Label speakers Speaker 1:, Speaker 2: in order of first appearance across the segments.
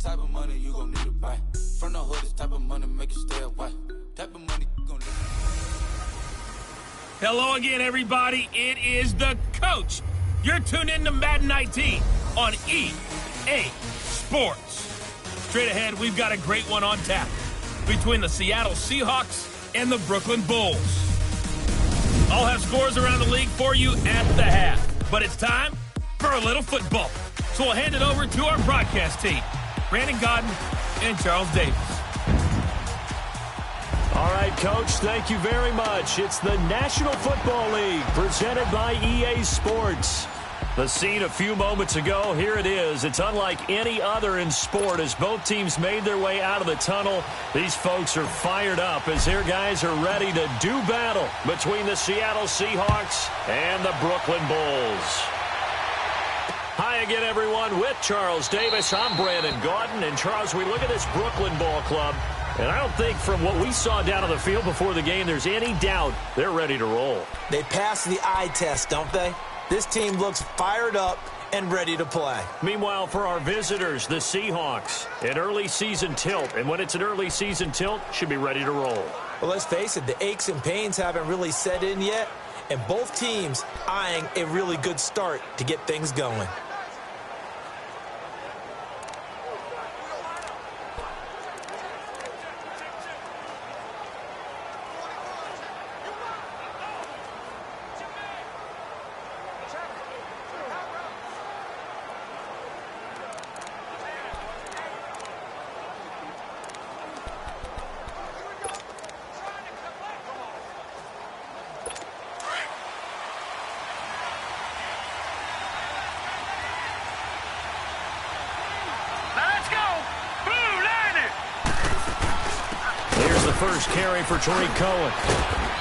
Speaker 1: type of money you gon' need to buy. From the hood, this type of money make you stay away. Type of money you gon' live.
Speaker 2: Hello again, everybody. It is the coach. You're tuned in to Madden 19 on EA Sports. Straight ahead, we've got a great one on tap between the Seattle Seahawks and the Brooklyn Bulls. I'll have scores around the league for you at the half. But it's time for a little football. So we'll hand it over to our broadcast team, Brandon Godden and Charles Davis.
Speaker 3: All right, Coach, thank you very much. It's the National Football League presented by EA Sports. The scene a few moments ago, here it is. It's unlike any other in sport as both teams made their way out of the tunnel. These folks are fired up as their guys are ready to do battle between the Seattle Seahawks and the Brooklyn Bulls. Hi again, everyone. With Charles Davis, I'm Brandon Gaudin. And, Charles, we look at this Brooklyn ball club, and I don't think from what we saw down on the field before the game there's any doubt they're ready to roll.
Speaker 4: They passed the eye test, don't they? This team looks fired up and ready to play.
Speaker 3: Meanwhile, for our visitors, the Seahawks, an early season tilt. And when it's an early season tilt, should be ready to roll.
Speaker 4: Well, let's face it, the aches and pains haven't really set in yet, and both teams eyeing a really good start to get things going.
Speaker 3: First carry for Tariq Cohen.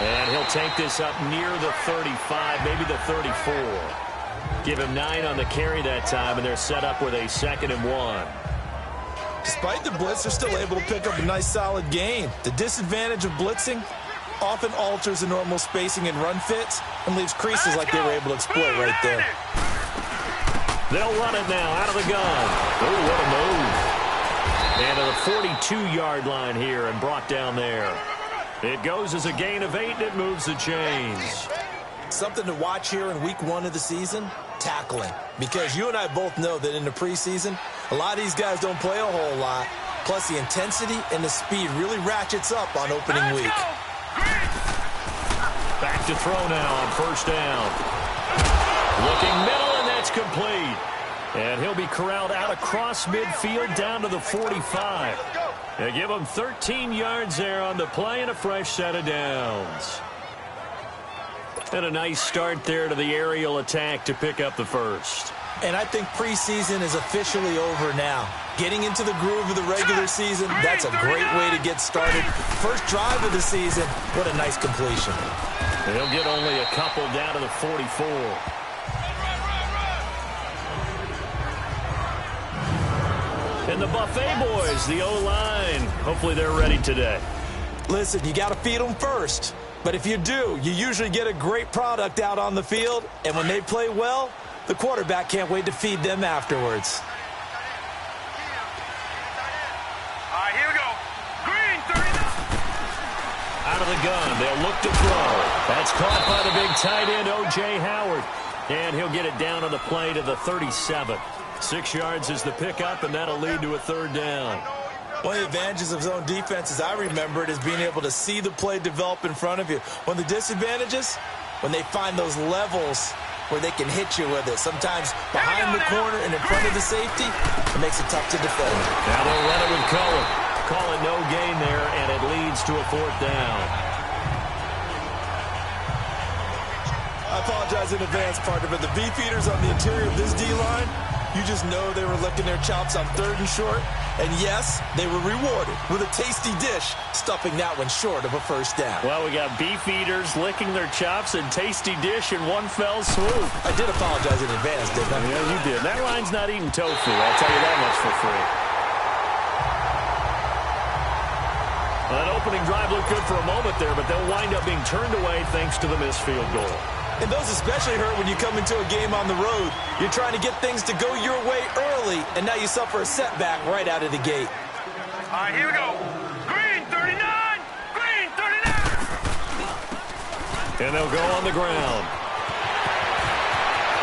Speaker 3: And he'll take this up near the 35, maybe the 34. Give him 9 on the carry that time, and they're set up with a 2nd and 1.
Speaker 4: Despite the blitz, they're still able to pick up a nice, solid gain. The disadvantage of blitzing often alters the normal spacing and run fits and leaves creases like they were able to exploit right there.
Speaker 3: They'll run it now out of the gun. Oh, what a move. And to the 42-yard line here and brought down there. It goes as a gain of 8, and it moves the chains.
Speaker 4: Something to watch here in week 1 of the season, tackling. Because you and I both know that in the preseason, a lot of these guys don't play a whole lot. Plus, the intensity and the speed really ratchets up on opening week.
Speaker 3: Back to throw now on first down. Looking middle, and that's complete. And he'll be corralled out across midfield down to the 45. They give him 13 yards there on the play and a fresh set of downs. And a nice start there to the aerial attack to pick up the first.
Speaker 4: And I think preseason is officially over now. Getting into the groove of the regular season, that's a great way to get started. First drive of the season, what a nice completion.
Speaker 3: He'll get only a couple down to the 44. And the Buffet boys, the O-line, hopefully they're ready today.
Speaker 4: Listen, you got to feed them first. But if you do, you usually get a great product out on the field. And when they play well, the quarterback can't wait to feed them afterwards.
Speaker 5: All right, here we go. Green, 30.
Speaker 3: Out of the gun, they'll look to throw. That's caught by the big tight end, O.J. Howard. And he'll get it down on the play to the 37. 6 yards is the pickup, and that'll lead to a 3rd down.
Speaker 4: One of the advantages of zone defense, as I remember it, is being able to see the play develop in front of you. One of the disadvantages, when they find those levels where they can hit you with it. Sometimes behind the corner and in front of the safety, it makes it tough to defend.
Speaker 3: Now they'll run it with Cohen. Call it no gain there, and it leads to a 4th down.
Speaker 4: I apologize in advance, partner, but the beefeaters on the interior of this D-line, you just know they were licking their chops on 3rd and short. And yes, they were rewarded with a tasty dish, stuffing that one short of a first down.
Speaker 3: Well, we got beef eaters licking their chops and tasty dish in one fell swoop.
Speaker 4: I did apologize in advance, didn't I?
Speaker 3: Yeah, you did. That line's not eating tofu. I'll tell you that much for free. Well, that opening drive looked good for a moment there, but they'll wind up being turned away thanks to the missed field goal.
Speaker 4: And those especially hurt when you come into a game on the road. You're trying to get things to go your way early. early, and now you suffer a setback right out of the gate.
Speaker 5: All right, here we go. Green 39! Green 39!
Speaker 3: And they'll go on the ground.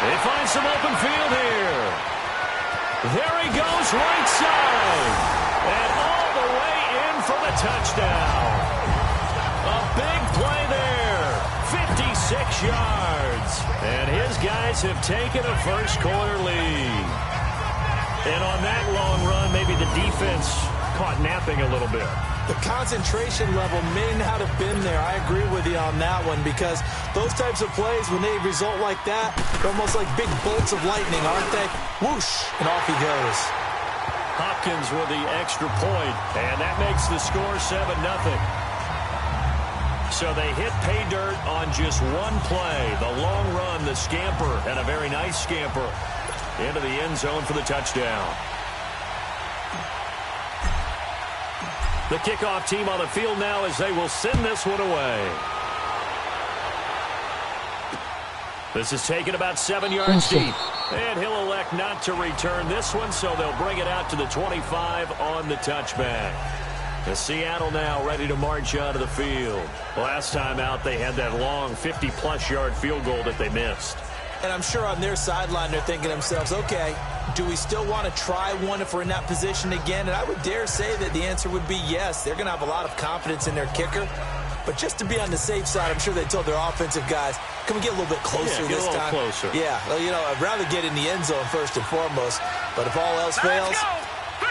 Speaker 3: They find some open field here. There he goes, right side. And all the way in for the touchdown. A big play there. 56 yards. And his guys have taken a first-quarter lead. And on that long run, maybe the defense caught napping a little bit.
Speaker 4: The concentration level may not have been there. I agree with you on that one, because those types of plays, when they result like that, they're almost like big bolts of lightning, aren't they? Whoosh, and off he goes.
Speaker 3: Hopkins with the extra point, and that makes the score 7-0. So they hit pay dirt on just one play. The long run, the scamper, and a very nice scamper into the end zone for the touchdown. The kickoff team on the field now as they will send this one away. This is taken about 7 yards deep. And he'll elect not to return this one, so they'll bring it out to the 25 on the touchback. The Seattle now ready to march out of the field. Last time out, they had that long 50-plus yard field goal that they missed.
Speaker 4: And I'm sure on their sideline they're thinking to themselves, okay, do we still want to try one if we're in that position again? And I would dare say that the answer would be yes. They're going to have a lot of confidence in their kicker. But just to be on the safe side, I'm sure they told their offensive guys, can we get a little bit closer this time?
Speaker 3: Closer.
Speaker 4: Yeah, well, you know, I'd rather get in the end zone first and foremost. But if all else fails,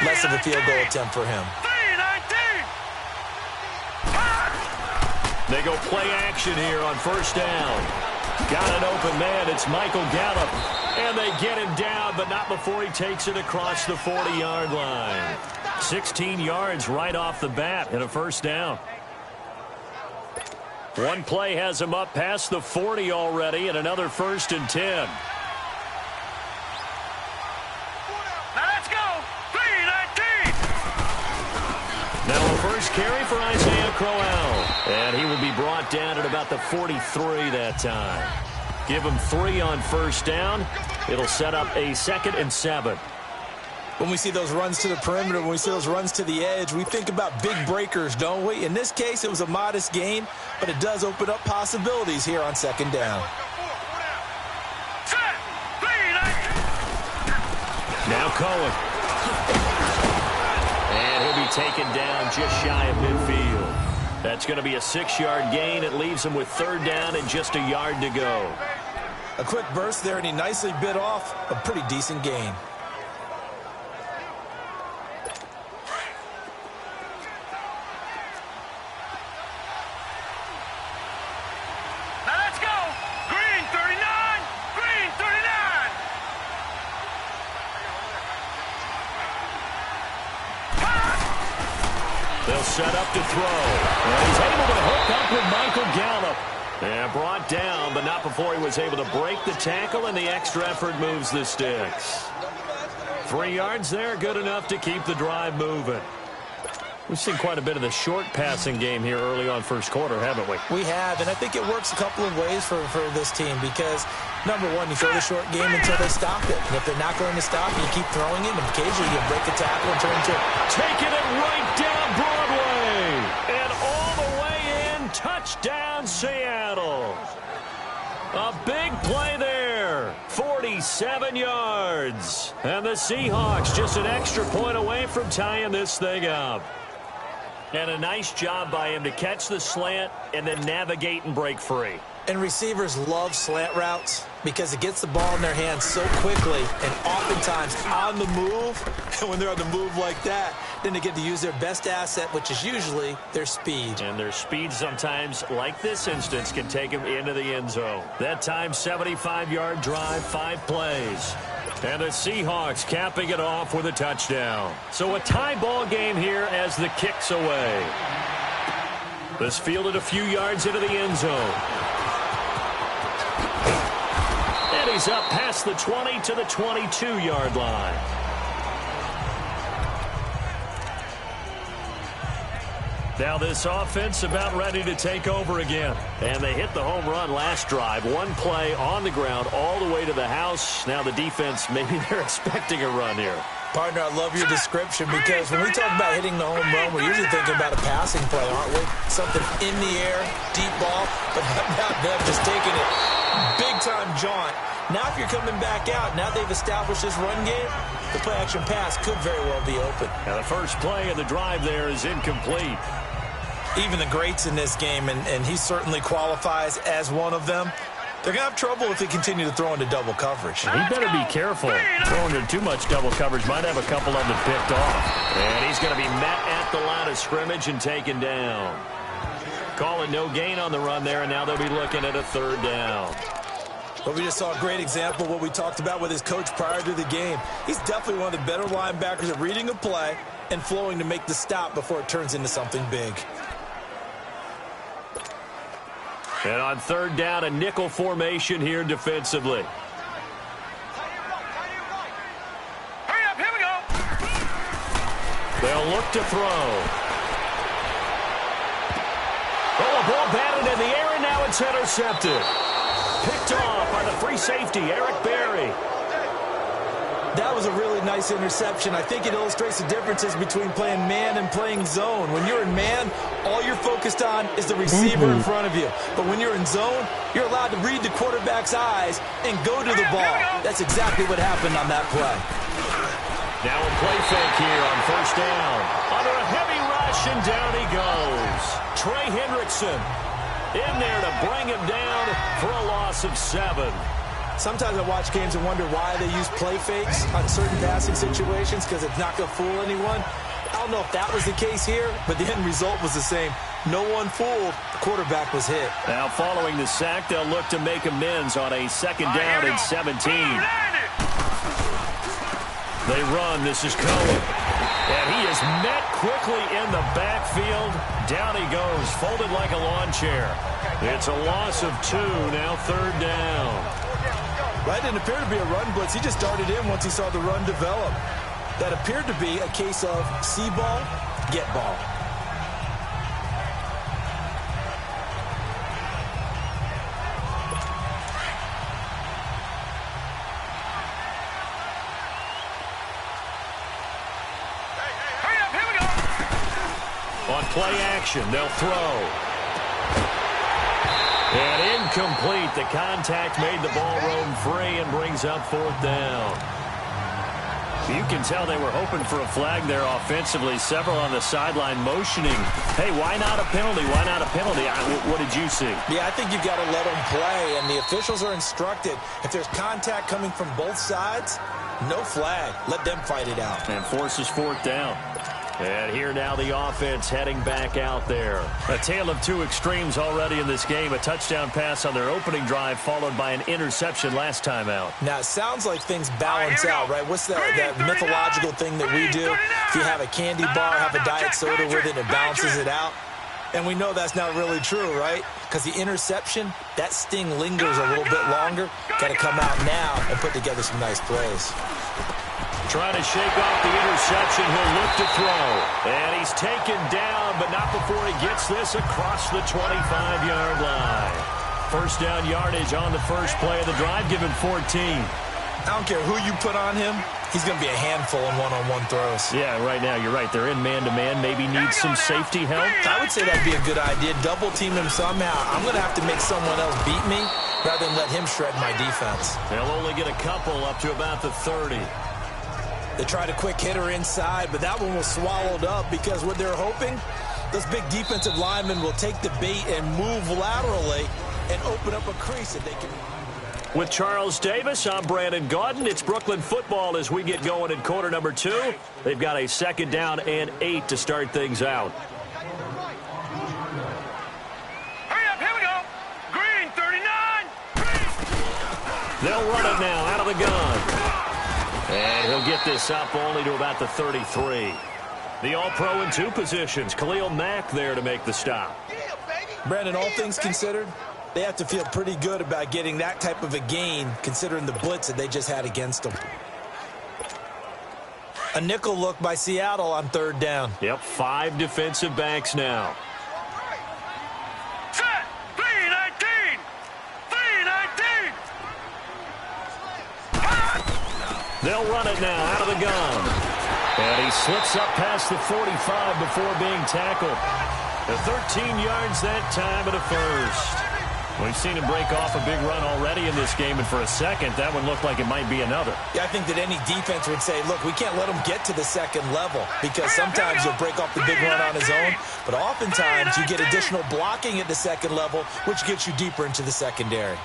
Speaker 4: less of a field goal attempt for him.
Speaker 5: 3-19!
Speaker 3: They go play action here on first down. Got an open man. It's Michael Gallup. And they get him down, but not before he takes it across the 40-yard line. 16 yards right off the bat and a first down. One play has him up past the 40 already, and another 1st and 10.
Speaker 5: Now let's go! 3-19!
Speaker 3: Now a first carry for Isaiah Crowell. And he will be brought down at about the 43 that time. Give him 3 on first down. It'll set up a 2nd and 7.
Speaker 4: When we see those runs to the perimeter, when we see those runs to the edge, we think about big breakers, don't we? In this case, it was a modest gain, but it does open up possibilities here on 2nd down.
Speaker 5: Set! 3-19!
Speaker 3: Now Cohen. And he'll be taken down just shy of midfield. That's going to be a 6-yard gain. It leaves him with 3rd down and just a yard to go.
Speaker 4: A quick burst there, and he nicely bit off a pretty decent gain.
Speaker 5: Now let's go! Green 39! Green 39!
Speaker 3: They'll set up to throw. And he's able to hook up with Michael Gallup. And brought down, but not before he was able to break the tackle, and the extra effort moves the sticks. 3 yards there, good enough to keep the drive moving. We've seen quite a bit of the short passing game here early on first quarter, haven't we?
Speaker 4: We have, and I think it works a couple of ways for this team because, number one, you throw the short game until they stop it. And if they're not going to stop it, you keep throwing it, and occasionally you break the tackle and turn to
Speaker 3: taking it right down Broadway. And all the way in, touchdown Seattle. A big play there, 47 yards. And the Seahawks just an extra point away from tying this thing up. And a nice job by him to catch the slant and then navigate and break free.
Speaker 4: And receivers love slant routes because it gets the ball in their hands so quickly and oftentimes on the move. And when they're on the move like that, then they get to use their best asset, which is usually their speed.
Speaker 3: And their speed sometimes, like this instance, can take them into the end zone. That time, 75-yard drive, 5 plays. And the Seahawks capping it off with a touchdown. So a tie ball game here as the kick's away. This fielded a few yards into the end zone. And he's up past the 20 to the 22-yard line. Now this offense about ready to take over again. And they hit the home run last drive. One play on the ground all the way to the house. Now the defense, maybe they're expecting a run here.
Speaker 4: Partner, I love your description because when we talk about hitting the home run, we're usually thinking about a passing play, aren't we? Something in the air, deep ball, but how about them just taking it big-time jaunt. Now if you're coming back out, now they've established this run game, the play-action pass could very well be open.
Speaker 3: Now the first play of the drive there is incomplete.
Speaker 4: Even the greats in this game, and he certainly qualifies as one of them, they're going to have trouble if they continue to throw into double coverage.
Speaker 3: He better be careful. Throwing into too much double coverage might have a couple of them picked off. And he's going to be met at the line of scrimmage and taken down. Calling no gain on the run there, and now they'll be looking at a third down.
Speaker 4: But we just saw a great example of what we talked about with his coach prior to the game. He's definitely one of the better linebackers at reading a play and flowing to make the stop before it turns into something big.
Speaker 3: And on third down, a nickel formation here defensively.
Speaker 5: Hurry up, here we go.
Speaker 3: They'll look to throw. Oh, a ball batted in the air, and now it's intercepted. Picked off by the free safety, Eric Berry.
Speaker 4: That was a really nice interception. I think it illustrates the differences between playing man and playing zone. When you're in man, all you're focused on is the receiver in front of you. But when you're in zone, you're allowed to read the quarterback's eyes and go to the ball. That's exactly what happened on that play.
Speaker 3: Now a play fake here on first down. Under a heavy rush, and down he goes. Trey Hendrickson in there to bring him down for a loss of 7.
Speaker 4: Sometimes I watch games and wonder why they use play fakes on certain passing situations because it's not going to fool anyone. I don't know if that was the case here, but the end result was the same. No one fooled. The quarterback was hit.
Speaker 3: Now following the sack, they'll look to make amends on a second down and 17. They run. This is Cohen. And he is met quickly in the backfield. Down he goes, folded like a lawn chair. It's a loss of 2, now third down.
Speaker 4: That didn't appear to be a run blitz. He just darted in once he saw the run develop. That appeared to be a case of see ball, get ball.
Speaker 3: On play action, they'll throw. And incomplete. The contact made the ball roam free and brings up fourth down. You can tell they were hoping for a flag there offensively. Several on the sideline motioning. Hey, why not a penalty? Why not a penalty? What did you see?
Speaker 4: Yeah, I think you've got to let them play, and the officials are instructed. If there's contact coming from both sides, no flag. Let them fight it out.
Speaker 3: And forces fourth down. And here now the offense heading back out there. A tale of two extremes already in this game. A touchdown pass on their opening drive followed by an interception last time out.
Speaker 4: Now, it sounds like things balance out, right? What's that mythological thing that we do? If you have a candy bar, have a diet soda with it, it balances it out. And we know that's not really true, right? Because the interception, that sting lingers a little bit longer. Got to come out now and put together some nice plays.
Speaker 3: Trying to shake off the interception. He'll look to throw. And he's taken down, but not before he gets this across the 25-yard line. First down yardage on the first play of the drive, given 14.
Speaker 4: I don't care who you put on him. He's going to be a handful in one-on-one throws.
Speaker 3: Yeah, right now, you're right. They're in man-to-man. Maybe need some safety help.
Speaker 4: I would say that'd be a good idea. Double team him somehow. I'm going to have to make someone else beat me rather than let him shred my defense.
Speaker 3: They'll only get a couple up to about the 30.
Speaker 4: They tried a quick hitter inside, but that one was swallowed up because what they're hoping, those big defensive linemen will take the bait and move laterally and open up a crease that they can.
Speaker 3: With Charles Davis, I'm Brandon Gaudin. It's Brooklyn football as we get going in quarter number 2. They've got a second down and 8 to start things out.
Speaker 5: Hurry up, here we go. Green, 39.
Speaker 3: They'll run it now out of the gun. And he'll get this up only to about the 33. The All-Pro in 2 positions. Khalil Mack there to make the stop.
Speaker 4: Brandon, all things considered, they have to feel pretty good about getting that type of a gain considering the blitz that they just had against them. A nickel look by Seattle on third down.
Speaker 3: Yep, 5 defensive backs now.
Speaker 5: Set. 3-19. 3-19.
Speaker 3: They'll run it now out of the gun. And he slips up past the 45 before being tackled. The 13 yards that time at a first. We've seen him break off a big run already in this game, and for a second, that one looked like it might be another.
Speaker 4: Yeah, I think that any defense would say, look, we can't let him get to the second level because sometimes he'll break off the big run on his own, but oftentimes you get additional blocking at the second level, which gets you deeper into the secondary.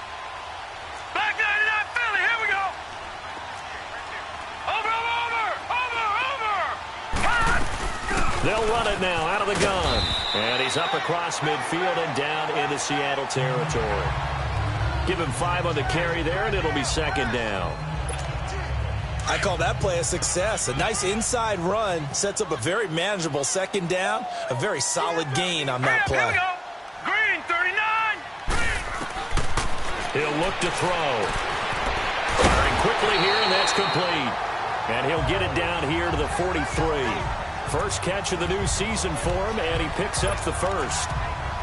Speaker 5: Back 99 Philly. Here we go. Over.
Speaker 3: They'll run it now out of the gun. And he's up across midfield and down into Seattle territory. Give him 5 on the carry there, and it'll be second down.
Speaker 4: I call that play a success. A nice inside run sets up a very manageable second down, a very solid gain on that
Speaker 5: Here
Speaker 4: play.
Speaker 5: we go. Green 39.
Speaker 3: He'll look to throw. Firing quickly here, and that's complete. And he'll get it down here to the 43. First catch of the new season for him, and he picks up the first.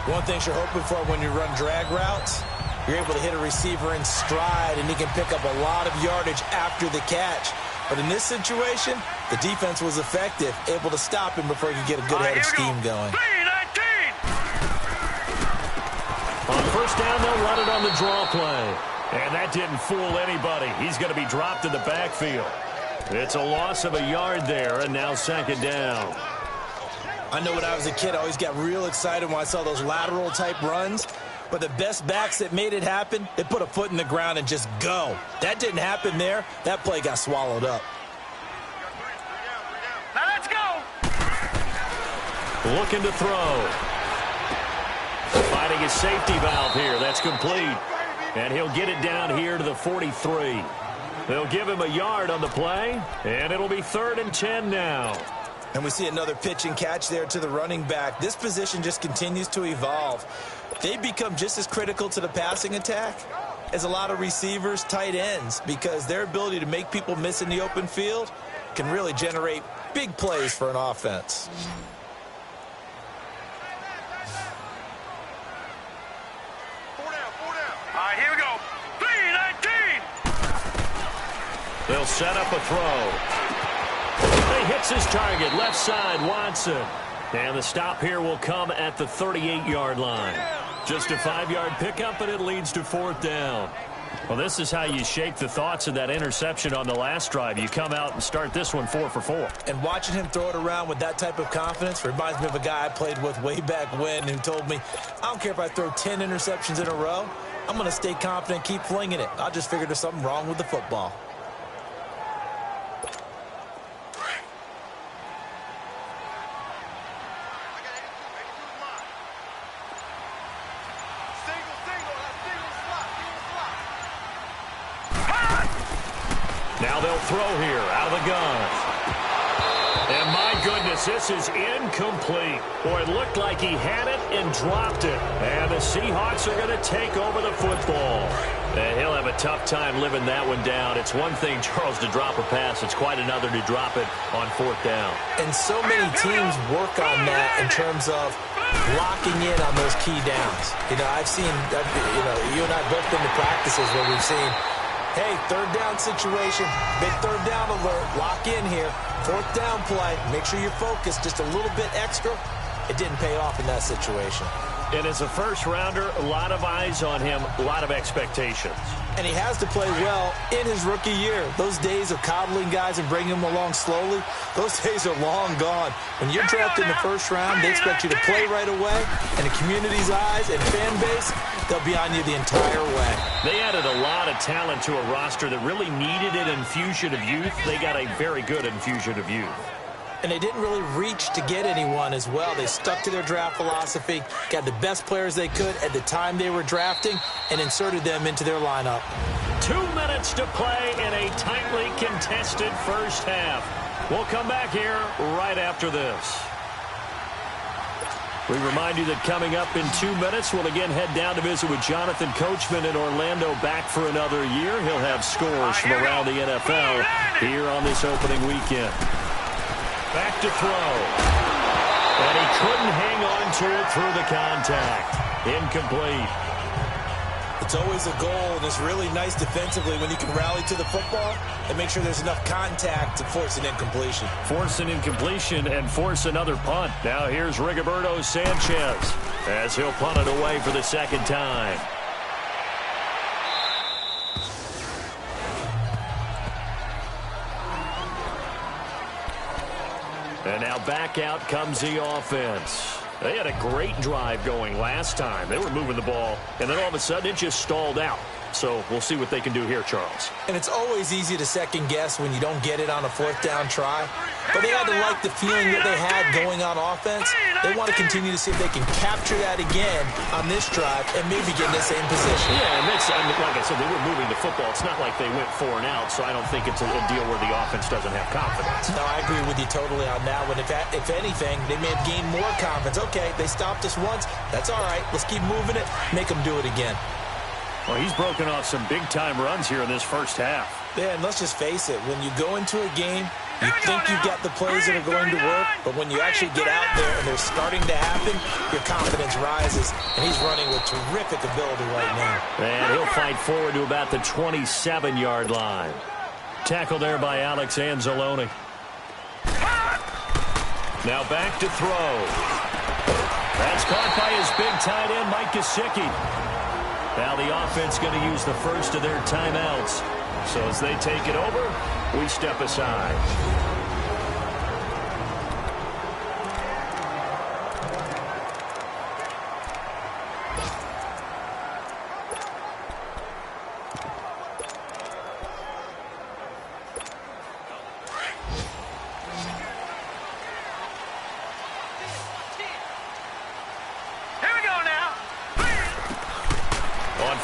Speaker 4: One thing you're hoping for when you run drag routes, you're able to hit a receiver in stride, and he can pick up a lot of yardage after the catch. But in this situation, the defense was effective, able to stop him before he could get a good head of steam going.
Speaker 5: 3-19.
Speaker 3: On first down, they'll run it on the draw play. And that didn't fool anybody. He's going to be dropped in the backfield. It's a loss of a yard there, and now second down.
Speaker 4: I know when I was a kid, I always got real excited when I saw those lateral-type runs. But the best backs that made it happen, they put a foot in the ground and just go. That didn't happen there. That play got swallowed up.
Speaker 5: Now let's go.
Speaker 3: Looking to throw. Finding his safety valve here. That's complete. And he'll get it down here to the 43. They'll give him a yard on the play, and it'll be 3rd and 10 now.
Speaker 4: And we see another pitch and catch there to the running back. This position just continues to evolve. They become just as critical to the passing attack as a lot of receivers, tight ends, because their ability to make people miss in the open field can really generate big plays for an offense.
Speaker 5: All right, here we go. 3-19.
Speaker 3: They'll set up a throw. He hits his target, left side, Watson. And the stop here will come at the 38-yard line. Just a 5-yard pickup, and it leads to 4th down. Well, this is how you shake the thoughts of that interception on the last drive. You come out and start this one 4 for 4.
Speaker 4: And watching him throw it around with that type of confidence reminds me of a guy I played with way back when who told me, I don't care if I throw 10 interceptions in a row. I'm going to stay confident, keep flinging it. I just figured there's something wrong with the football.
Speaker 3: Now they'll throw here out of the gun. And my goodness, this is incomplete. Boy, it looked like he had it and dropped it. And the Seahawks are going to take over the football. And he'll have a tough time living that one down. It's one thing, Charles, to drop a pass. It's quite another to drop it on 4th down.
Speaker 4: And so many teams work on that in terms of locking in on those key downs. You know, I've seen, you and I both been to practices where we've seen, hey, 3rd down situation, big 3rd down alert, lock in here, 4th down play, make sure you're focused just a little bit extra. It didn't pay off in that situation.
Speaker 3: And as a first-rounder, a lot of eyes on him, a lot of expectations.
Speaker 4: And he has to play well in his rookie year. Those days of coddling guys and bringing them along slowly, those days are long gone. When you're drafted in the 1st round, they expect you to play right away, and the community's eyes and fan base, they'll be on you the entire way.
Speaker 3: They added a lot of talent to a roster that really needed an infusion of youth. They got a very good infusion of youth.
Speaker 4: And they didn't really reach to get anyone as well. They stuck to their draft philosophy, got the best players they could at the time they were drafting, and inserted them into their lineup.
Speaker 3: 2 minutes to play in a tightly contested first half. We'll come back here right after this. We remind you that coming up in 2 minutes, we'll again head down to visit with Jonathan Coachman in Orlando, back for another year. He'll have scores from around the NFL here on this opening weekend. Back to throw. And he couldn't hang on to it through the contact. Incomplete.
Speaker 4: It's always a goal, and it's really nice defensively when you can rally to the football and make sure there's enough contact to force an incompletion.
Speaker 3: Force an incompletion and force another punt. Now here's Rigoberto Sanchez as he'll punt it away for the second time. And now back out comes the offense. They had a great drive going last time. They were moving the ball, and then all of a sudden it just stalled out. So we'll see what they can do here, Charles.
Speaker 4: And it's always easy to second guess when you don't get it on a fourth down try. But they had to like the feeling that they had going on offense. They want to continue to see if they can capture that again on this drive and maybe get in the same position.
Speaker 3: Yeah, and that's, like I said, they were moving the football. It's not like they went 4 and out, so I don't think it's a deal where the offense doesn't have confidence.
Speaker 4: No, I agree with you totally on that one. If anything, they may have gained more confidence. Okay, they stopped us once. That's all right. Let's keep moving it. Make them do it again.
Speaker 3: Well, he's broken off some big-time runs here in this first half.
Speaker 4: Yeah, and let's just face it. When you go into a game, you think you've got the plays that are going to work, but when you actually get out there and they're starting to happen, your confidence rises, and he's running with terrific ability right now.
Speaker 3: And he'll fight forward to about the 27-yard line. Tackle there by Alex Anzalone. Now back to throw. That's caught by his big tight end, Mike Gesicki. Now the offense going to use the first of their timeouts. So as they take it over, we step aside.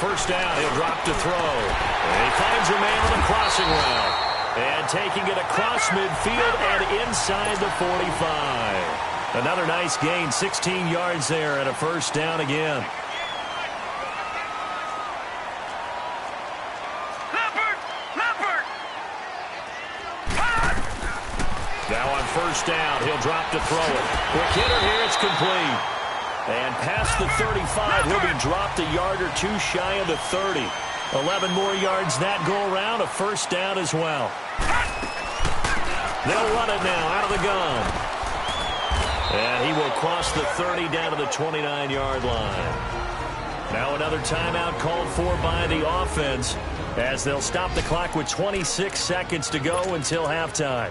Speaker 3: First down, he'll drop to throw. And he finds a man on a crossing route. And taking it across midfield and inside the 45. Another nice gain, 16 yards there and a first down again. Now on first down, he'll drop to throw it. Quick hitter here, it's complete. And past the 35, he'll be dropped a yard or two shy of the 30. 11 more yards that go around, a first down as well. They'll run it now out of the gun. And he will cross the 30 down to the 29-yard line. Now another timeout called for by the offense as they'll stop the clock with 26 seconds to go until halftime.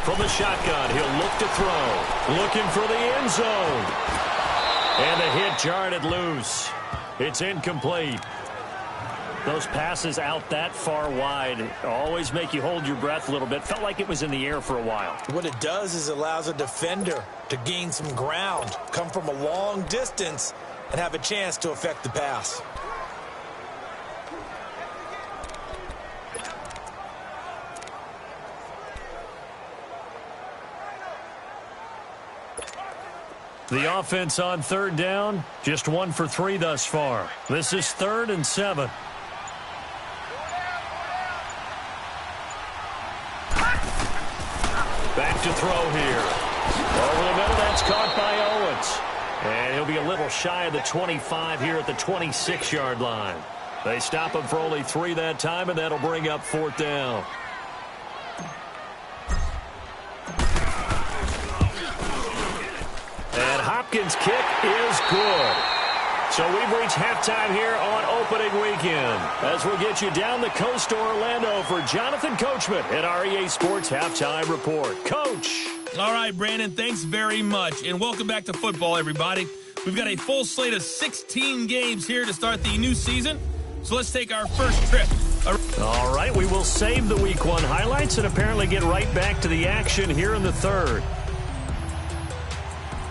Speaker 3: From the shotgun, he'll look to throw. Looking for the end zone. And the hit jarred it loose. It's incomplete. Those passes out that far wide always make you hold your breath a little bit. Felt like it was in the air for a while.
Speaker 4: What it does is allows a defender to gain some ground, come from a long distance, and have a chance to affect the pass.
Speaker 3: The offense on third down, just 1 for 3 thus far. This is 3rd and 7. Back to throw here. Over the middle, that's caught by Owens. And he'll be a little shy of the 25 here at the 26-yard line. They stop him for only 3 that time, and that'll bring up 4th down. And Hopkins' kick is good. So we've reached halftime here on opening weekend. As we'll get you down the coast to Orlando for Jonathan Coachman at our EA Sports Halftime Report. Coach.
Speaker 2: All right, Brandon, thanks very much. And welcome back to football, everybody. We've got a full slate of 16 games here to start the new season. So let's take our first trip.
Speaker 3: All right, we will save the Week 1 highlights and apparently get right back to the action here in the 3rd.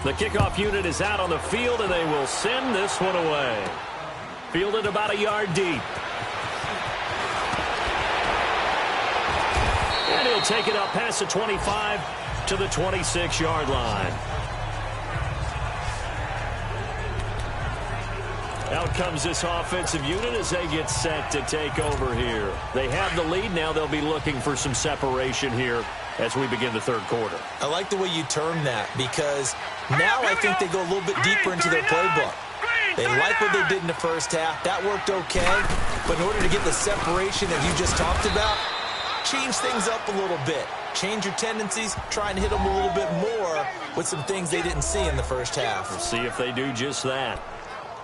Speaker 3: The kickoff unit is out on the field, and they will send this one away. Fielded about a yard deep. He'll take it up past the 25 to the 26-yard line. Out comes this offensive unit as they get set to take over here. They have the lead. Now they'll be looking for some separation here as we begin the third quarter.
Speaker 4: I like the way you term that because now I think they go a little bit deeper into their playbook. They like what they did in the first half. That worked okay. But in order to get the separation that you just talked about, change things up a little bit. Change your tendencies. Try and hit them a little bit more with some things they didn't see in the first half.
Speaker 3: We'll see if they do just that.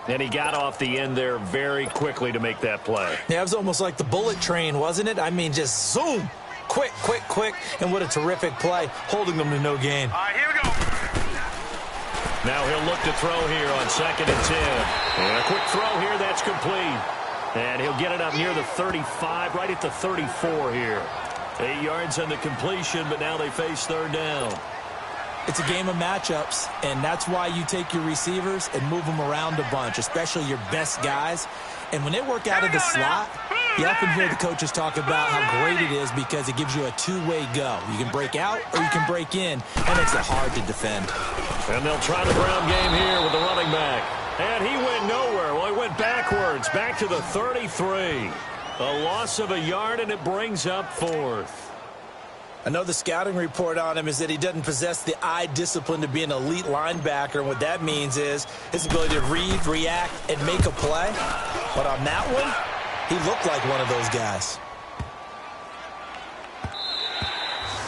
Speaker 3: And he got off the end there very quickly to make that play.
Speaker 4: Yeah, it was almost like the bullet train, wasn't it? I mean, just zoom. Quick, quick, quick. And what a terrific play, holding them to no gain.
Speaker 5: All right, here we go.
Speaker 3: Now he'll look to throw here on 2nd and 10. And a quick throw here, that's complete. And he'll get it up near the 35, right at the 34 here. 8 yards on the completion, but now they face third down.
Speaker 4: It's a game of matchups, and that's why you take your receivers and move them around a bunch, especially your best guys. And when they work out of the slot, you often hear the coaches talk about how great it is because it gives you a two-way go. You can break out or you can break in. That makes it hard to defend.
Speaker 3: And they'll try the ground game here with the running back. And he went nowhere. Well, he went backwards, back to the 33. A loss of a yard, and it brings up 4th.
Speaker 4: I know the scouting report on him is that he doesn't possess the eye discipline to be an elite linebacker. And what that means is his ability to read, react, and make a play. But on that one, he looked like one of those guys.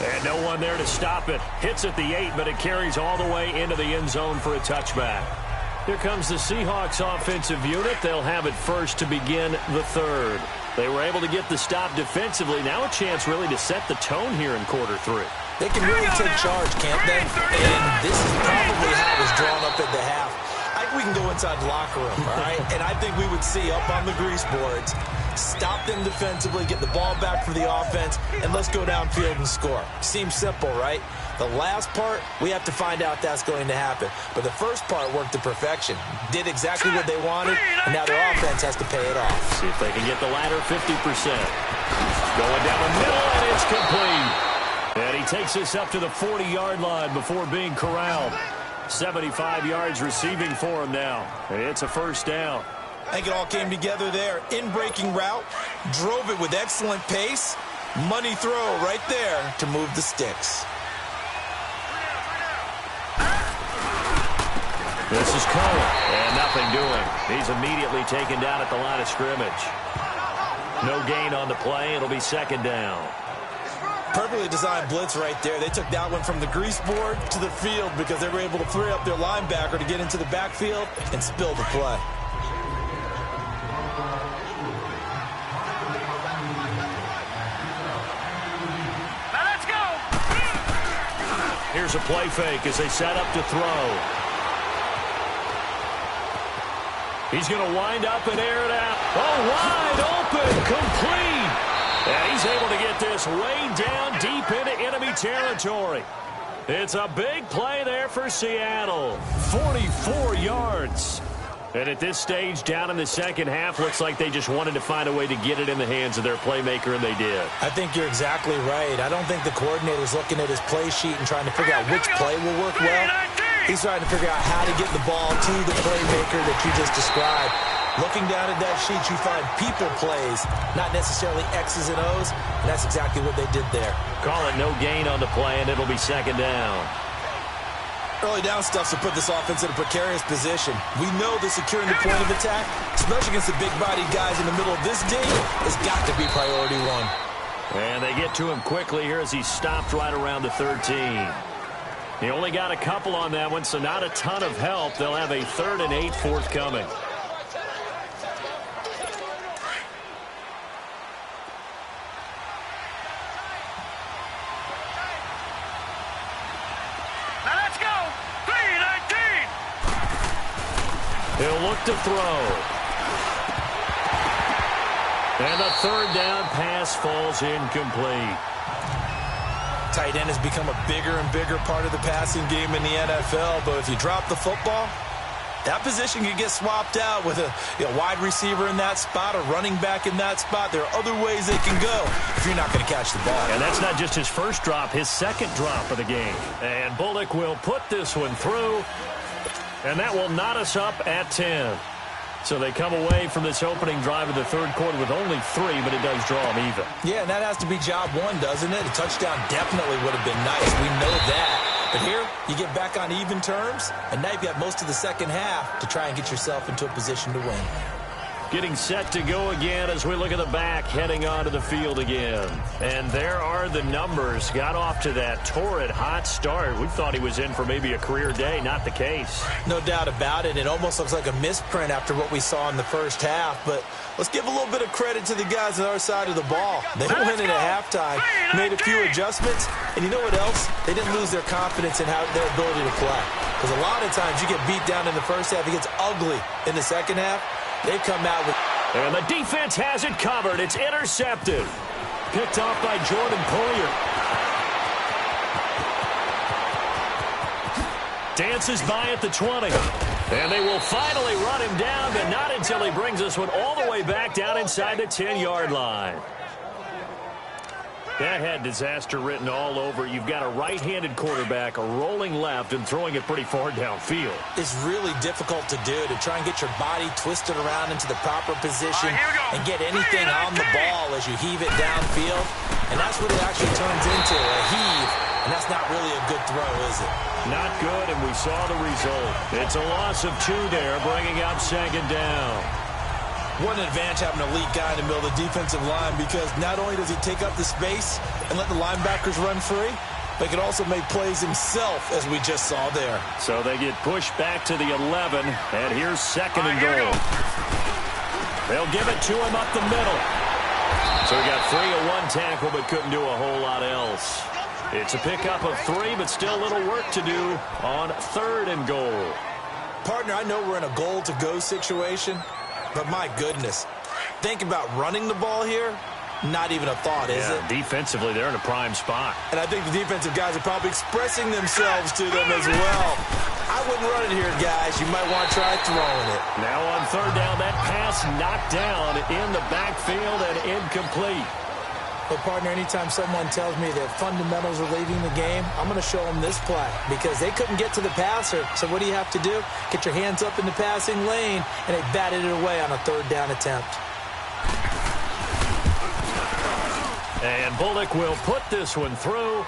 Speaker 3: And no one there to stop it. Hits at the 8, but it carries all the way into the end zone for a touchback. Here comes the Seahawks offensive unit. They'll have it first to begin the third. They were able to get the stop defensively. Now a chance really to set the tone here in quarter 3.
Speaker 4: They can really take charge, can't they? And this is probably how it was drawn up at the half. I think we can go inside the locker room, all right? And I think we would see up on the grease boards, stop them defensively, get the ball back for the offense, and let's go downfield and score. Seems simple, right? The last part, we have to find out that's going to happen. But the first part worked to perfection. Did exactly what they wanted, and now their offense has to pay it off.
Speaker 3: See if they can get the latter 50%. Going down the middle, and it's complete. And he takes this up to the 40-yard line before being corralled. 75 yards receiving for him now. It's a first down.
Speaker 4: I think it all came together there. In-breaking route, drove it with excellent pace. Money throw right there to move the sticks.
Speaker 3: This is Cohen, and nothing doing. He's immediately taken down at the line of scrimmage. No gain on the play. It'll be second down.
Speaker 4: Perfectly designed blitz right there. They took that one from the grease board to the field because they were able to free up their linebacker to get into the backfield and spill the play.
Speaker 5: Now let's go.
Speaker 3: Here's a play fake as they set up to throw. He's going to wind up and air it out. Oh, wide open, complete. And he's able to get this way down deep into enemy territory. It's a big play there for Seattle. 44 yards. And at this stage, down in the second half, looks like they just wanted to find a way to get it in the hands of their playmaker, and they did.
Speaker 4: I think you're exactly right. I don't think the coordinator's looking at his play sheet and trying to figure out which play will work well. He's trying to figure out how to get the ball to the playmaker that you just described. Looking down at that sheet, you find people plays, not necessarily X's and O's, and that's exactly what they did there.
Speaker 3: Call it no gain on the play, and it'll be second down.
Speaker 4: Early down stuff to put this offense in a precarious position. We know that securing the point of attack, especially against the big-bodied guys in the middle of this game, has got to be priority one.
Speaker 3: And they get to him quickly here as he stopped right around the 13. He only got a couple on that one, so not a ton of help. They'll have a 3rd and 8 forthcoming.
Speaker 5: Now let's go. 3-19.
Speaker 3: He'll look to throw. And the 3rd down pass falls incomplete.
Speaker 4: Tight end has become a bigger and bigger part of the passing game in the NFL, but if you drop the football, That position could get swapped out with a wide receiver in that spot, a running back in that spot. There are other ways they can go if you're not going to catch the ball.
Speaker 3: And that's not just his first drop, his second drop of the game. And Bullock will put this one through, and that will knot us up at 10. So they come away from this opening drive of the third quarter with only 3, but it does draw them even.
Speaker 4: Yeah, and that has to be job one, doesn't it? A touchdown definitely would have been nice. We know that. But here, you get back on even terms, and now you've got most of the second half to try and get yourself into a position to win.
Speaker 3: Getting set to go again as we look at the back, heading onto the field again. And there are the numbers. Got off to that torrid hot start. We thought he was in for maybe a career day. Not the case.
Speaker 4: No doubt about it. It almost looks like a misprint after what we saw in the first half. But let's give a little bit of credit to the guys on our side of the ball. They went in at halftime, made a few adjustments, and you know what else? They didn't lose their confidence in their ability to play. Because a lot of times you get beat down in the first half. It gets ugly in the second half. They've come out with...
Speaker 3: And the defense has it covered. It's intercepted. Picked off by Jordan Poyer. Dances by at the 20. And they will finally run him down, but not until he brings this one all the way back down inside the 10-yard line. That had disaster written all over. You've got a right-handed quarterback rolling left and throwing it pretty far downfield.
Speaker 4: It's really difficult to do, to try and get your body twisted around into the proper position and get anything on the ball as you heave it downfield. And that's what it actually turns into, a heave. And that's not really a good throw, is it?
Speaker 3: Not good, and we saw the result. It's a loss of 2 there, bringing up second down.
Speaker 4: What an advantage having an elite guy in the middle of the defensive line, because not only does he take up the space and let the linebackers run free, but he can also make plays himself, as we just saw there.
Speaker 3: So they get pushed back to the 11, and here's second and goal. They'll give it to him up the middle. So he got free of 1 tackle, but couldn't do a whole lot else. It's a pickup of 3, but still a little work to do on third and goal.
Speaker 4: Partner, I know we're in a goal-to-go situation, but my goodness, think about running the ball here. Not even a thought, is it?
Speaker 3: Defensively, they're in a prime spot.
Speaker 4: And I think the defensive guys are probably expressing themselves to them as well. I wouldn't run it here, guys. You might want to try throwing it.
Speaker 3: Now on third down, that pass knocked down in the backfield and incomplete.
Speaker 4: But, partner, anytime someone tells me that fundamentals are leading the game, I'm going to show them this play, because they couldn't get to the passer. So what do you have to do? Get your hands up in the passing lane, and they batted it away on a third down attempt.
Speaker 3: And Bullock will put this one through,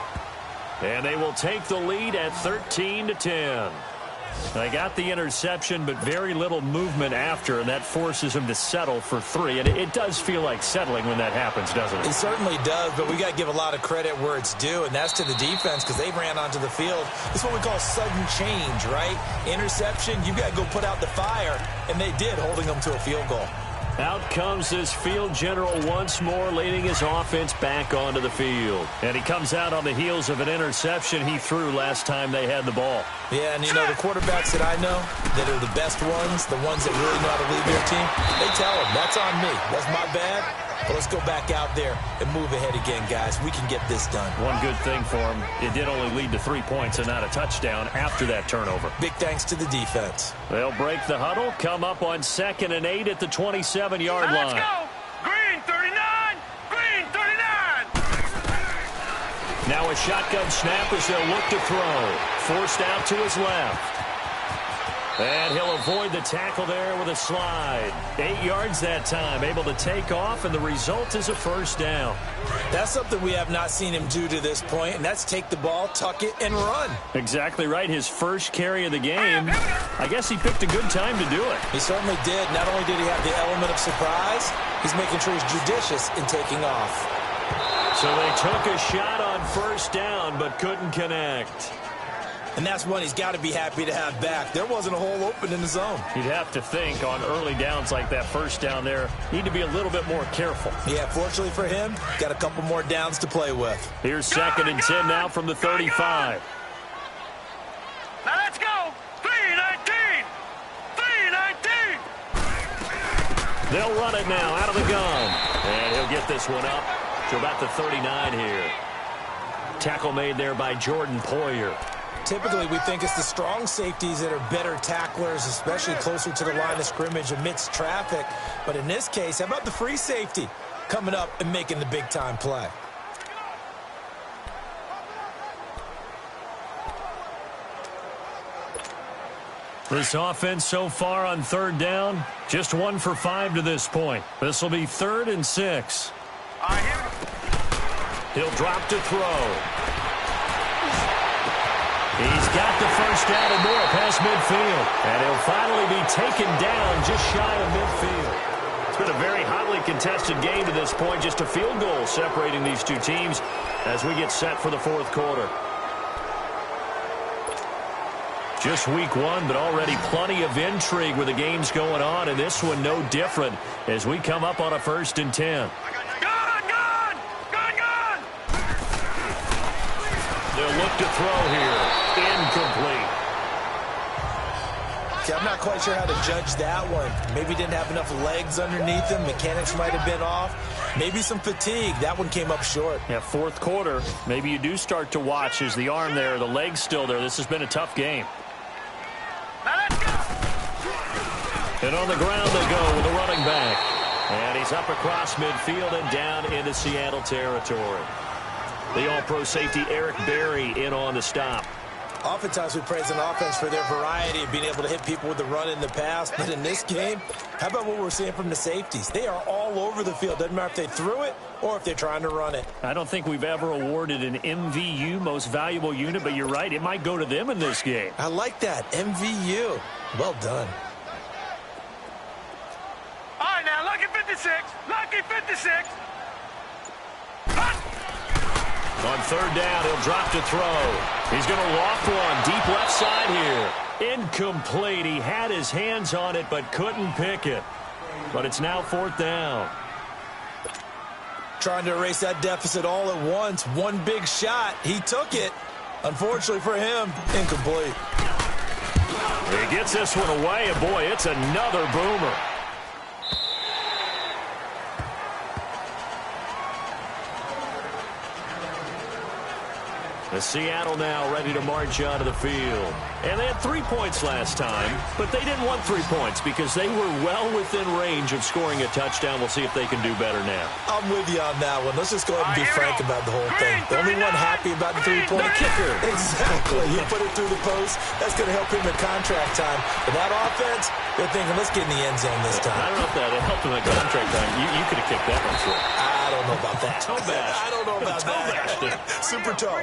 Speaker 3: and they will take the lead at 13-10. They got the interception, but very little movement after, and that forces them to settle for 3. And it does feel like settling when that happens, doesn't it?
Speaker 4: It certainly does, but we got to give a lot of credit where it's due, and that's to the defense, because they ran onto the field. It's what we call sudden change, right? Interception, you got to go put out the fire, and they did, holding them to a field goal.
Speaker 3: Out comes this field general once more, leading his offense back onto the field. And he comes out on the heels of an interception he threw last time they had the ball.
Speaker 4: Yeah, and you know, the quarterbacks that I know that are the best ones, the ones that really know how to lead their team, they tell them, that's on me. That's my bad. But let's go back out there and move ahead again, guys. We can get this done.
Speaker 3: One good thing for him, it did only lead to 3 points and not a touchdown after that turnover.
Speaker 4: Big thanks to the defense.
Speaker 3: They'll break the huddle, come up on 2nd and 8 at the 27-yard line.
Speaker 5: Let's go! Green 39! Green 39!
Speaker 3: Now a shotgun snap as they'll look to throw. Forced out to his left. And he'll avoid the tackle there with a slide. 8 yards that time, able to take off, and the result is a first down.
Speaker 4: That's something we have not seen him do to this point, and that's take the ball, tuck it, and run.
Speaker 3: Exactly right. His first carry of the game. I guess he picked a good time to do it.
Speaker 4: He certainly did. Not only did he have the element of surprise, he's making sure he's judicious in taking off.
Speaker 3: So they took a shot on first down, but couldn't connect.
Speaker 4: And that's one he's got to be happy to have back. There wasn't a hole open in the zone.
Speaker 3: You'd have to think on early downs like that first down there, need to be a little bit more careful.
Speaker 4: Yeah, fortunately for him, got a couple more downs to play with.
Speaker 3: Here's 2nd and 10 now from the 35.
Speaker 5: Now let's go! 3-19! 3-19!
Speaker 3: They'll run it now out of the gun. And he'll get this one up to about the 39 here. Tackle made there by Jordan Poyer.
Speaker 4: Typically, we think it's the strong safeties that are better tacklers, especially closer to the line of scrimmage amidst traffic. But in this case, how about the free safety coming up and making the big-time play?
Speaker 3: This offense so far on third down, just 1 for 5 to this point. This will be 3rd and 6. He'll drop to throw. He's got the first down and more past midfield. And he'll finally be taken down just shy of midfield. It's been a very hotly contested game to this point. Just a field goal separating these two teams as we get set for the 4th quarter. Just week 1, but already plenty of intrigue with the games going on, and this one no different as we come up on a 1st and 10. They'll look to throw here. Incomplete.
Speaker 4: See, I'm not quite sure how to judge that one. Maybe didn't have enough legs underneath him. Mechanics might have been off. Maybe some fatigue. That one came up short.
Speaker 3: Yeah, 4th quarter. Maybe you do start to watch as the arm there, the leg's still there. This has been a tough game. And on the ground they go with a running back. And he's up across midfield and down into Seattle territory. The all-pro safety Eric Berry in on the stop.
Speaker 4: Oftentimes we praise an offense for their variety of being able to hit people with the run in the pass. But in this game, how about what we're seeing from the safeties? They are all over the field. Doesn't matter if they threw it or if they're trying to run it.
Speaker 3: I don't think we've ever awarded an MVU, most valuable unit, but you're right. It might go to them in this game.
Speaker 4: I like that. MVU. Well done.
Speaker 5: All right, now, lucky 56. Lucky 56.
Speaker 3: On 3rd down, he'll drop to throw. He's going to loft one deep left side here. Incomplete. He had his hands on it but couldn't pick it. But it's now 4th down.
Speaker 4: Trying to erase that deficit all at once. One big shot. He took it. Unfortunately for him, incomplete.
Speaker 3: He gets this one away, and boy, it's another boomer. The Seattle now ready to march onto the field. And they had 3 points last time, but they didn't want 3 points because they were well within range of scoring a touchdown. We'll see if they can do better now.
Speaker 4: I'm with you on that one. Let's just go ahead and be frank about the whole thing. The only one happy about the 3-point
Speaker 3: kicker.
Speaker 4: Exactly. You put it through the post. That's going to help him in contract time. But that offense, they're thinking, let's get in the end zone this time.
Speaker 3: I don't know if that helped him in contract time. You could have kicked that one, sure.
Speaker 4: I don't know about that.
Speaker 3: Toe bash.
Speaker 4: I don't know about that. Super toe.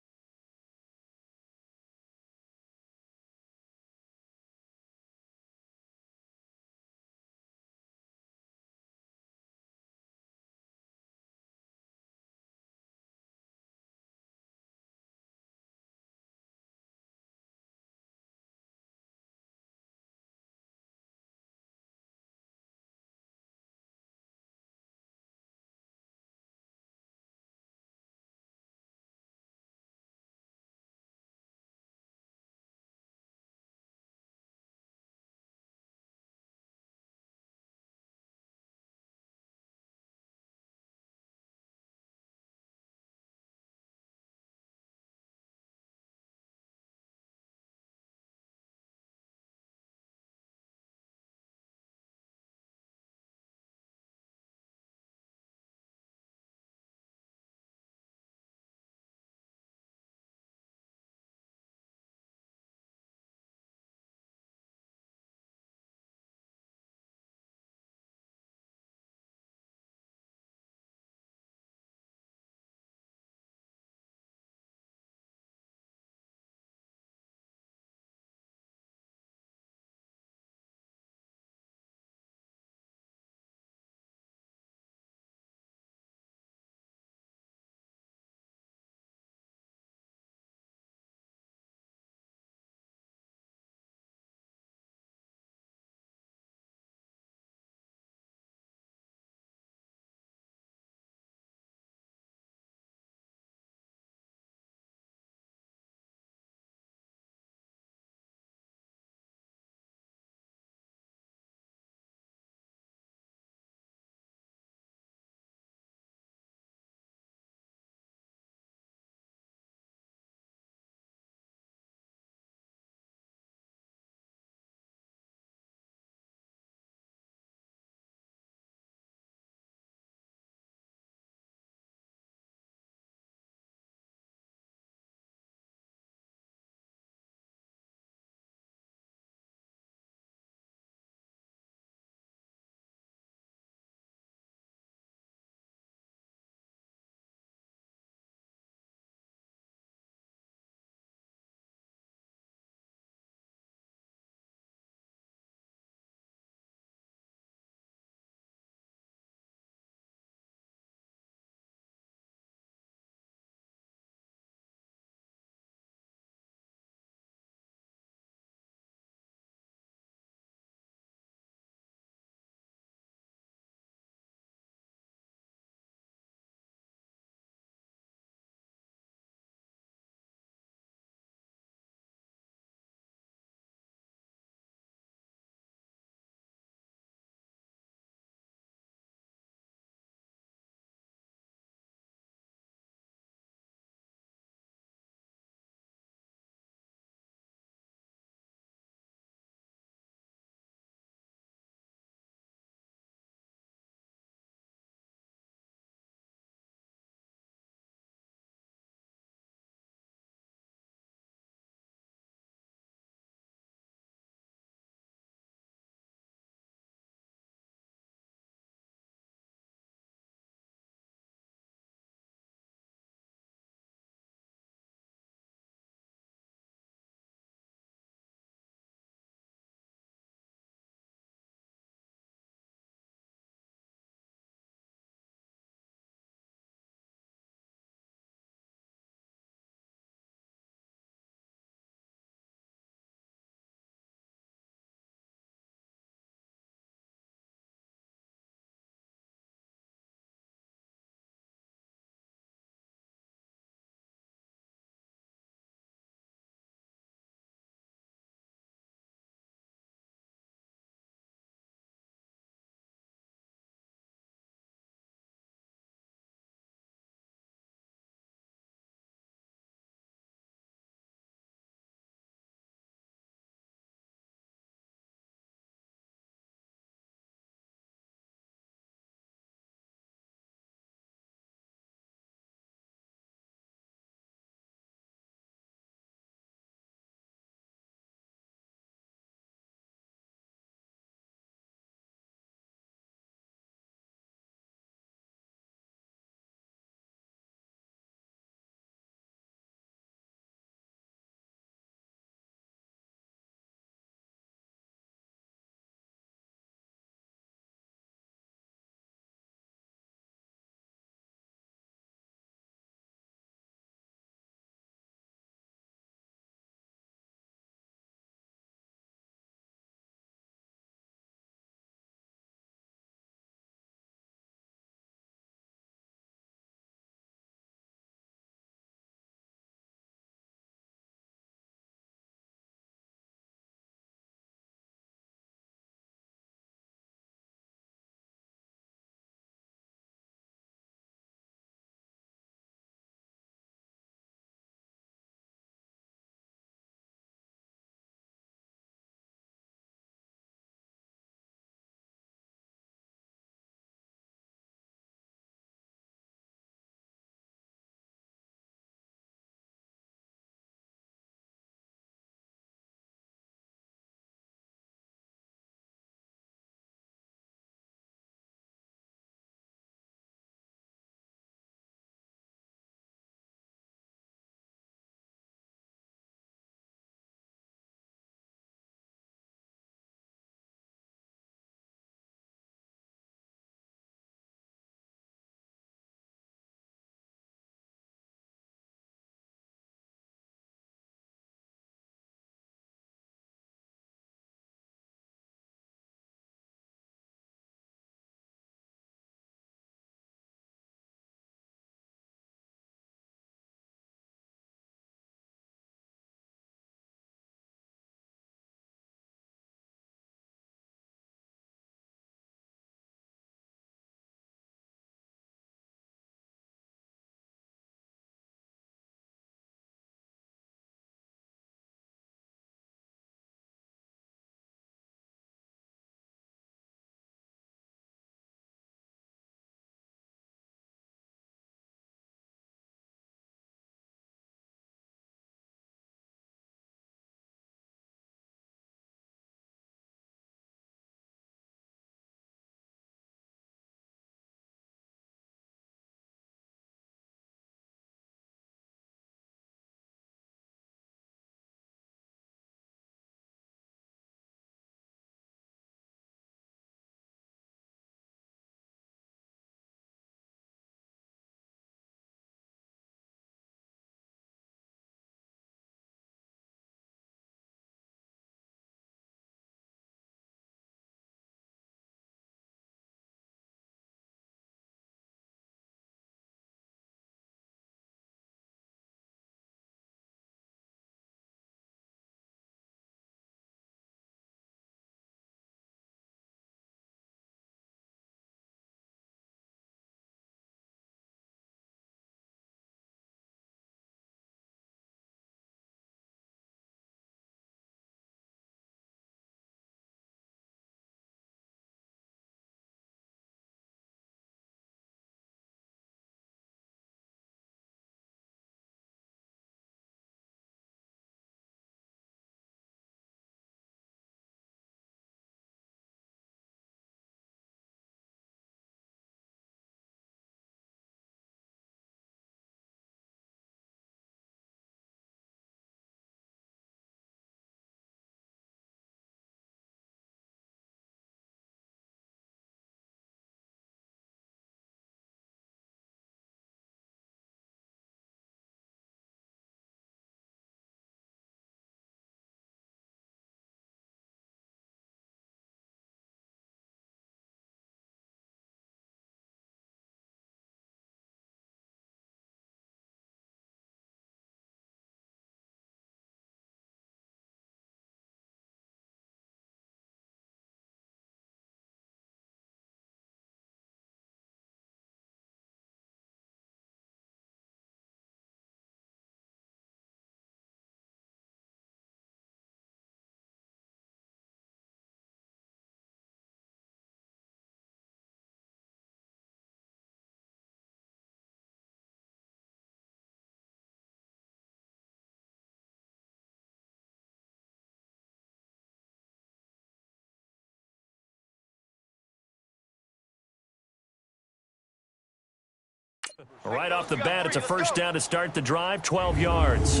Speaker 3: Right off the bat, it's a first down to start the drive, 12 yards.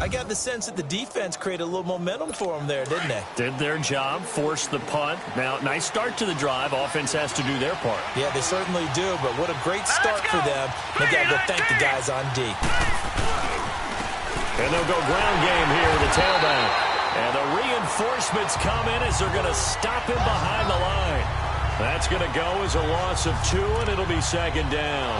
Speaker 4: I got the sense that the defense created a little momentum for them there, didn't they?
Speaker 3: Did their job, forced the punt. Now, nice start to the drive. Offense has to do their part.
Speaker 4: Yeah, they certainly do, but what a great start for them. They've got to go thank the guys on D.
Speaker 3: And they'll go ground game here with the tailback. And the reinforcements come in as they're going to stop him behind the line. That's going to go as a loss of 2, and it'll be second down.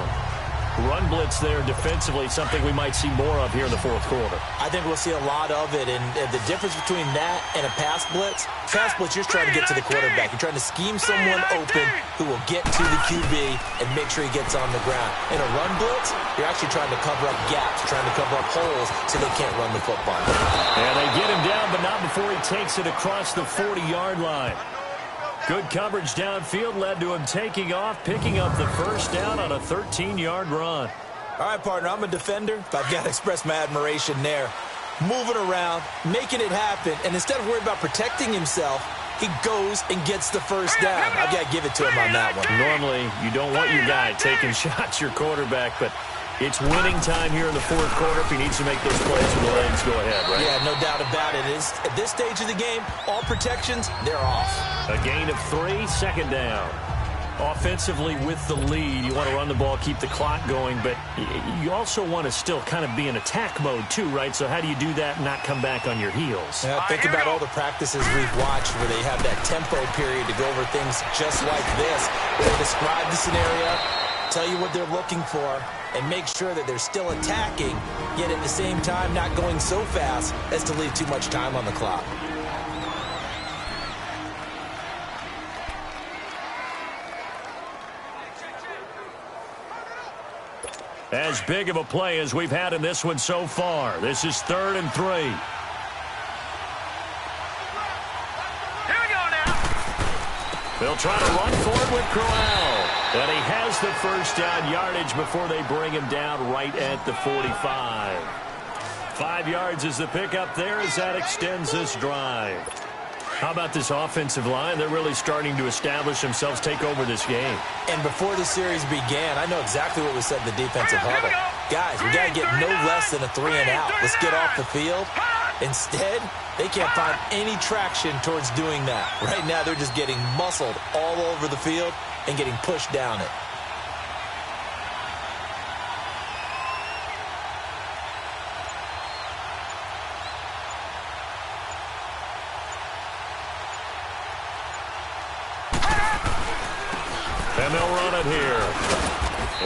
Speaker 3: Run blitz there defensively, something we might see more of here in the fourth quarter.
Speaker 4: I think we'll see a lot of it, and the difference between that and a pass blitz, you're just trying to get to the quarterback. You're trying to scheme someone open who will get to the QB and make sure he gets on the ground. In a run blitz, you're actually trying to cover up gaps, trying to cover up holes so they can't run the football.
Speaker 3: And they get him down, but not before he takes it across the 40-yard line. Good coverage downfield led to him taking off, picking up the first down on a 13-yard run.
Speaker 4: All right, partner, I'm a defender, but I've got to express my admiration there. Moving around, making it happen, and instead of worrying about protecting himself, he goes and gets the first down. I've got to give it to him on that one.
Speaker 3: Normally, you don't want your guy taking shots, your quarterback, but it's winning time here in the fourth quarter. If he needs to make those plays with the legs, go ahead, right?
Speaker 4: Yeah, no doubt about it. At this stage of the game, all protections, they're off.
Speaker 3: A gain of 3, second down. Offensively with the lead, you want to run the ball, keep the clock going, but you also want to still kind of be in attack mode too, right? So how do you do that and not come back on your heels?
Speaker 4: Yeah, think about all the practices we've watched where they have that tempo period to go over things just like this, where they describe the scenario, tell you what they're looking for, and make sure that they're still attacking, yet at the same time not going so fast as to leave too much time on the clock.
Speaker 3: As big of a play as we've had in this one so far. This is 3rd and 3.
Speaker 5: Here we go now.
Speaker 3: They'll try to run forward with Crowell. And he has the first down yardage before they bring him down right at the 45. 5 yards is the pickup there as that extends this drive. How about this offensive line? They're really starting to establish themselves, take over this game.
Speaker 4: And before the series began, I know exactly what was said in the defensive huddle. Guys, we got to get no less than a 3 and out. Let's get off the field. Instead, they can't find any traction towards doing that. Right now, they're just getting muscled all over the field and getting pushed down it.
Speaker 3: And they'll run it here.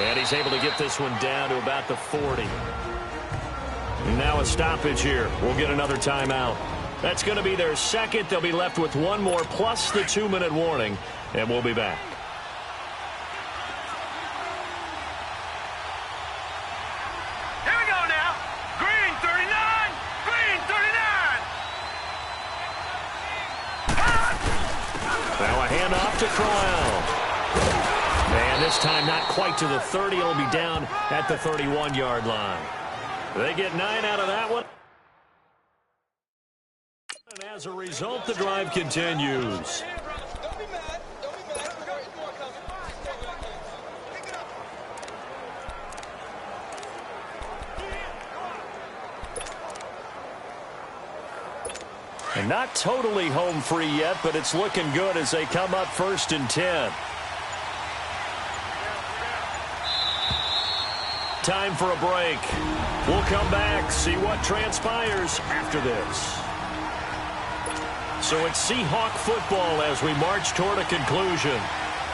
Speaker 3: And he's able to get this one down to about the 40. And now a stoppage here. We'll get another timeout. That's going to be their second. They'll be left with one more plus the 2-minute warning. And we'll be back.
Speaker 5: Here we go now. Green 39. Green 39.
Speaker 3: Now a handoff to Crowell. And this time not quite to the 30. It'll be down at the 31-yard line. They get 9 out of that one. And as a result, the drive continues. And not totally home free yet, but it's looking good as they come up 1st and 10. Time for a break. We'll come back, see what transpires after this. So it's Seahawk football as we march toward a conclusion.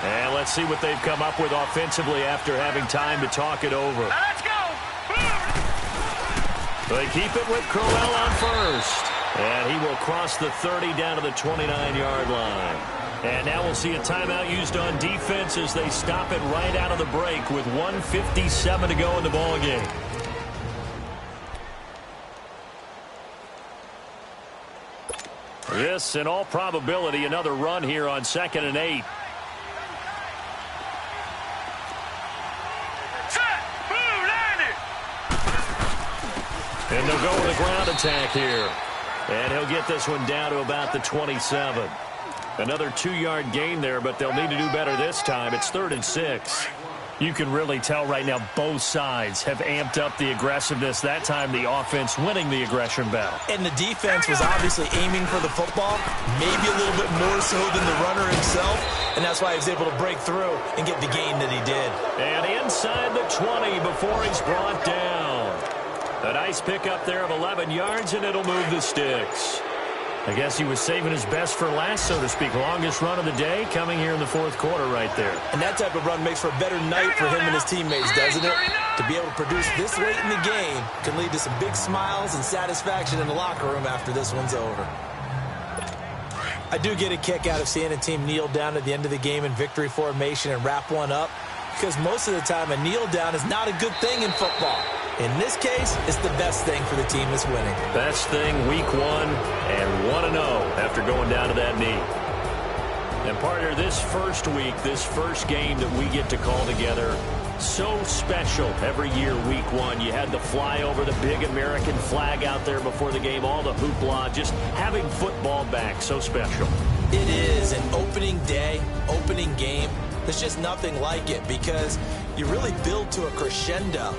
Speaker 3: And let's see what they've come up with offensively after having time to talk it over.
Speaker 5: Let's go.
Speaker 3: They keep it with Crowell on first. And he will cross the 30 down to the 29-yard line. And now we'll see a timeout used on defense as they stop it right out of the break with 1:57 to go in the ballgame. This, in all probability, another run here on 2nd and 8.
Speaker 5: Set. Move. Landed.
Speaker 3: And they'll go with a ground attack here. And he'll get this one down to about the 27. Another 2-yard gain there, but they'll need to do better this time. It's 3rd and 6. You can really tell right now both sides have amped up the aggressiveness. That time the offense winning the aggression battle.
Speaker 4: And the defense was obviously aiming for the football, maybe a little bit more so than the runner himself, and that's why he was able to break through and get the gain that he did.
Speaker 3: And inside the 20 before he's brought down. A nice pickup there of 11 yards, and it'll move the sticks. I guess he was saving his best for last, so to speak. Longest run of the day coming here in the fourth quarter right there.
Speaker 4: And that type of run makes for a better night for him and his teammates, doesn't it? To be able to produce this late in the game can lead to some big smiles and satisfaction in the locker room after this one's over. I do get a kick out of seeing a team kneel down at the end of the game in victory formation and wrap one up, because most of the time a kneel down is not a good thing in football. In this case, it's the best thing for the team that's winning.
Speaker 3: Best thing week 1 and 1-0 after going down to that knee. And partner, this first week, this first game that we get to call together, so special every year week 1. You had the flyover, the big American flag out there before the game, all the hoopla, just having football back, so special.
Speaker 4: It is an opening day, opening game. There's just nothing like it because you really build to a crescendo.